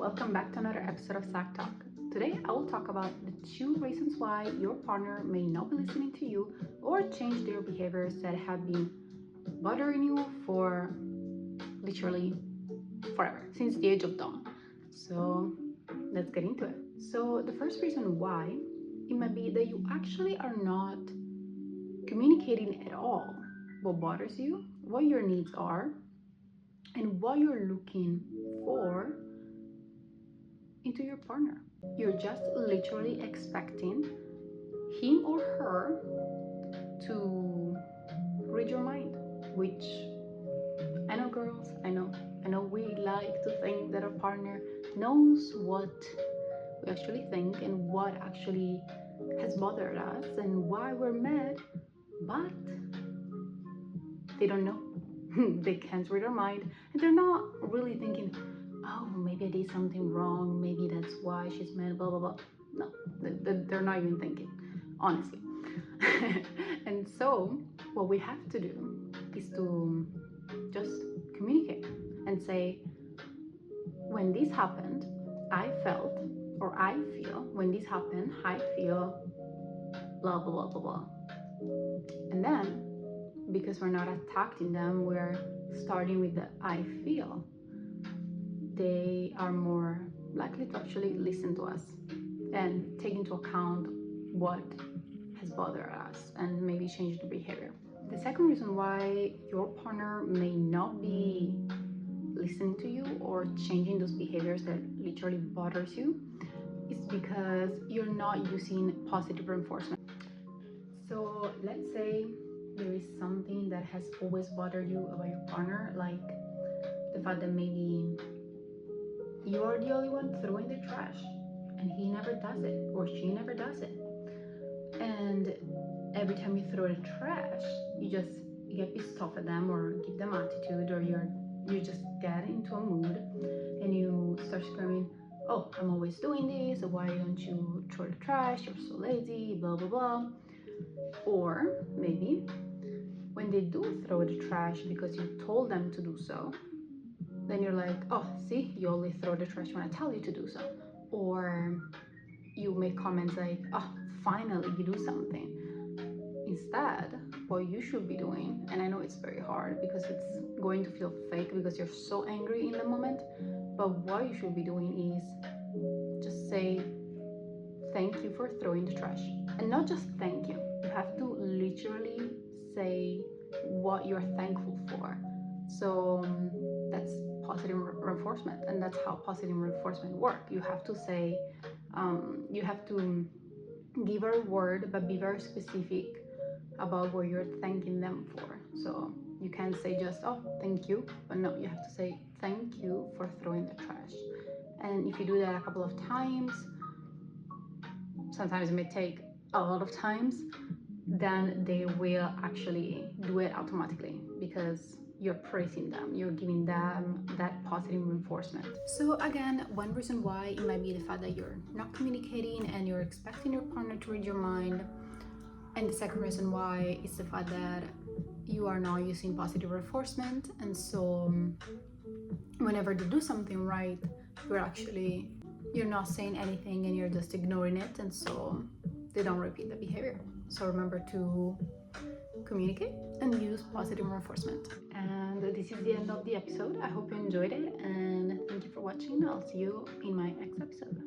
welcome back to another episode of Sack Talk. Today I will talk about the 2 reasons why your partner may not be listening to you or change their behaviors that have been bothering you for literally forever, since the age of dawn. So let's get into it. So the first reason why, it might be that you actually are not communicating at all what bothers you, what your needs are, and what you're looking for into your partner. You're just literally expecting him or her to read your mind, which I know, girls, I know we like to think that our partner knows what we actually think and what actually has bothered us and why we're mad, but they don't know. They can't read our mind, and they're not really thinking, oh, maybe I did something wrong, maybe that's why she's mad, blah blah blah. No, they're not even thinking, honestly. And so what we have to do is to just communicate and say, when this happened, I felt, or I feel, when this happened, I feel blah blah blah blah blah. And then, because we're not attacking them, we're starting with the I feel, they are more likely to actually listen to us and take into account what has bothered us and maybe change the behavior. The second reason why your partner may not be listening to you or changing those behaviors that literally bothers you is because you're not using positive reinforcement. So let's say there is something that has always bothered you about your partner, like the fact that maybe you are the only one throwing the trash and he never does it or she never does it. And every time you throw the trash, you get pissed off at them or give them attitude, or you just get into a mood and you start screaming, oh, I'm always doing this, or why don't you throw the trash, you're so lazy, blah blah blah. Or maybe when they do throw the trash because you told them to do so, then you're like, oh, see, you only throw the trash when I tell you to do so. Or you make comments like, oh, finally you do something. Instead, what you should be doing, and I know it's very hard because it's going to feel fake because you're so angry in the moment, but what you should be doing is just say thank you for throwing the trash. And not just thank you, you have to literally say what you're thankful for. So that's positive reinforcement, and that's how positive reinforcement works. You have to say, you have to give a word, but be very specific about what you're thanking them for. So you can't say just, oh, thank you, but no, you have to say thank you for throwing the trash. And if you do that a couple of times, sometimes it may take a lot of times, then they will actually do it automatically because you're praising them, you're giving them that positive reinforcement. So again, one reason why it might be the fact that you're not communicating and you're expecting your partner to read your mind. And the second reason why is the fact that you are not using positive reinforcement, and so whenever they do something right, you're not saying anything and you're just ignoring it, and so they don't repeat the behavior. So remember to communicate and use positive reinforcement. And this is the end of the episode. I hope you enjoyed it, and thank you for watching. I'll see you in my next episode.